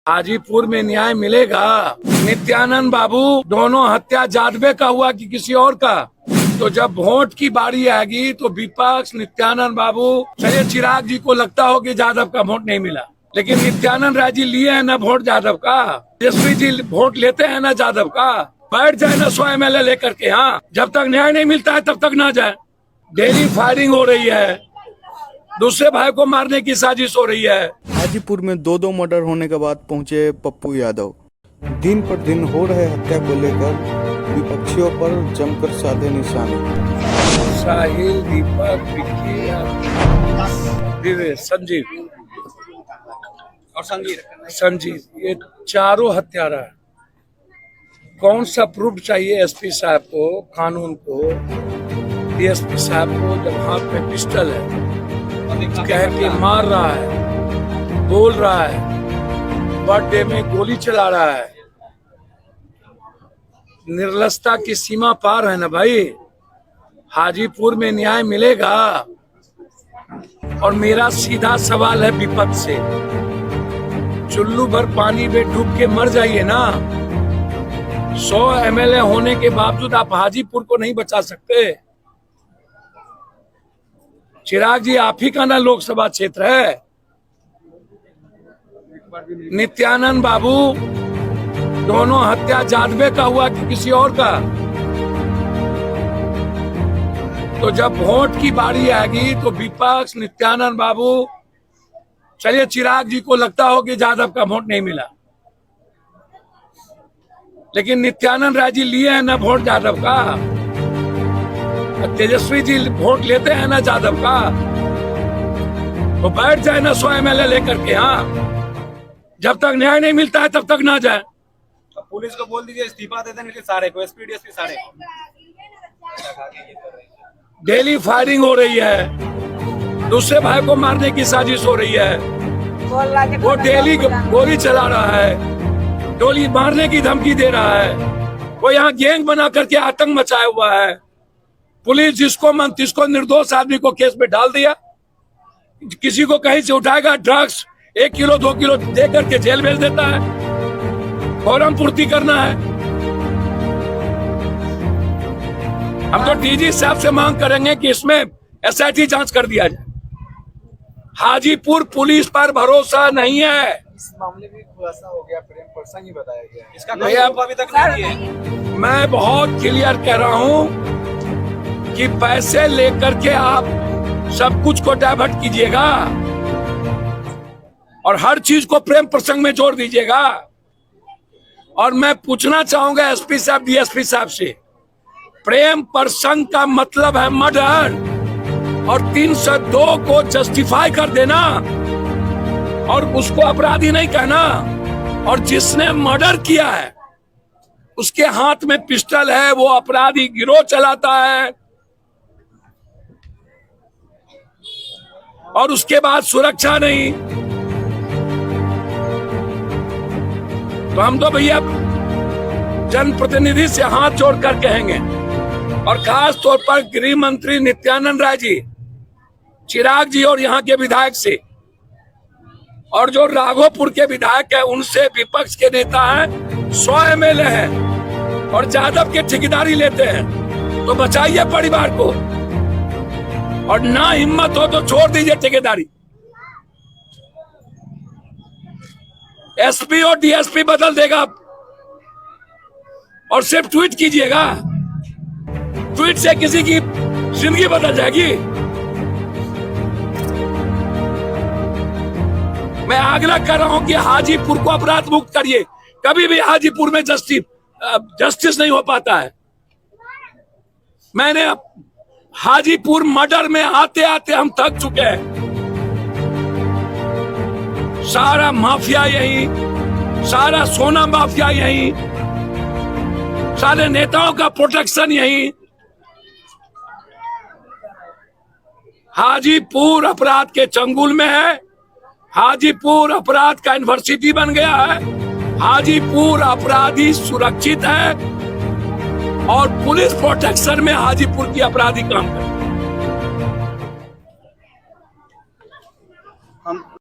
हाजीपुर में न्याय मिलेगा। नित्यानंद बाबू दोनों हत्या जादवे का हुआ कि किसी और का, तो जब वोट की बारी आएगी तो विपक्ष नित्यानंद बाबू, चलिए चिराग जी को लगता हो कि यादव का वोट नहीं मिला, लेकिन नित्यानंद राय जी लिए हैं ना वोट यादव का, तेजस्वी जी वोट लेते हैं ना यादव का। बैठ जाए ना 100 MLA लेकर के, हाँ जब तक न्याय नहीं मिलता है तब तक ना जाए। डेली फायरिंग हो रही है, दूसरे भाई को मारने की साजिश हो रही है। हाजीपुर में दो मर्डर होने के बाद पहुंचे पप्पू यादव। दिन पर दिन हो रहे हत्या को लेकर विपक्षियों पर जमकर साधे निशाने। साहिल, दीपक, विक्की, संजीव और संजीव, ये चारों हत्यारा। कौन सा प्रूफ चाहिए एसपी साहब को, कानून को, डीएसपी साहब को, जब हाथ में पिस्टल है, कह के मार रहा है, बोल रहा है, बर्थडे में गोली चला रहा है। निर्लजता की सीमा पार है ना भाई। हाजीपुर में न्याय मिलेगा। और मेरा सीधा सवाल है विपक्ष से, चुल्लू भर पानी में डूब के मर जाइए ना। 100 MLA होने के बावजूद आप हाजीपुर को नहीं बचा सकते। चिराग जी, आप ही का ना लोकसभा क्षेत्र है। नित्यानंद बाबू दोनों हत्या जादवे का हुआ कि किसी और का, तो जब वोट की बारी आएगी तो विपक्ष नित्यानंद बाबू, चलिए चिराग जी को लगता हो कि यादव का वोट नहीं मिला, लेकिन नित्यानंद राय जी लिए हैं ना वोट यादव का, तेजस्वी जी वोट लेते हैं ना यादव का। तो बैठ जाए ना 100 MLA लेकर के, हाँ जब तक न्याय नहीं मिलता है तब तक ना जाए। पुलिस को बोल दीजिए इस्तीफा दे देने के सारे को, एसपी डीएसपी सारे को। डेली फायरिंग हो रही है, दूसरे भाई को मारने की साजिश हो रही है। वो डेली गोली चला रहा है, गोली मारने की धमकी दे रहा है। वो यहाँ गैंग बना करके आतंक मचाया हुआ है। पुलिस जिसको मन तिसको निर्दोष आदमी को केस में डाल दिया। किसी को कहीं से उठाएगा, ड्रग्स 1 किलो 2 किलो दे करके जेल भेज देता है। फॉर्म पूर्ति करना है। हम तो डीजी साहब से मांग करेंगे कि इसमें SIT जांच कर दिया जाए। हाजीपुर पुलिस पर भरोसा नहीं है। इस मामले में खुलासा हो गया, प्रेम प्रसंग ही बताया गया, इसका कोई अभी तक नहीं है। मैं बहुत क्लियर कह रहा हूं कि पैसे लेकर के आप सब कुछ को डाइवर्ट कीजिएगा और हर चीज को प्रेम प्रसंग में जोड़ दीजिएगा। और मैं पूछना चाहूंगा एसपी साहब, डीएसपी साहब से, प्रेम प्रसंग का मतलब है मर्डर, और 302 को जस्टिफाई कर देना और उसको अपराधी नहीं कहना। और जिसने मर्डर किया है उसके हाथ में पिस्टल है, वो अपराधी गिरोह चलाता है, और उसके बाद सुरक्षा नहीं। तो हम तो भैया जनप्रतिनिधि से हाथ जोड़कर कहेंगे, और खास तौर पर गृह मंत्री नित्यानंद राय जी, चिराग जी और यहाँ के विधायक से, और जो राघोपुर के विधायक है उनसे, विपक्ष के नेता हैं, 100 MLA हैं और यादव के ठेकेदारी लेते हैं, तो बचाइए परिवार को। और ना हिम्मत हो तो छोड़ दीजिए ठेकेदारी। एसपी और डीएसपी बदल देगा, और सिर्फ ट्वीट कीजिएगा। ट्वीट से किसी की जिंदगी बदल जाएगी। मैं आग्रह कर रहा हूं कि हाजीपुर को अपराध मुक्त करिए। कभी भी हाजीपुर में जस्टिस नहीं हो पाता है। मैंने हाजीपुर मर्डर में आते आते हम थक चुके हैं। सारा माफिया यही, सारा सोना माफिया यही, सारे नेताओं का प्रोटेक्शन यही। हाजीपुर अपराध के चंगुल में है। हाजीपुर अपराध का यूनिवर्सिटी बन गया है। हाजीपुर अपराधी सुरक्षित है और पुलिस प्रोटेक्शन में हाजीपुर की अपराधी काम करते हैं।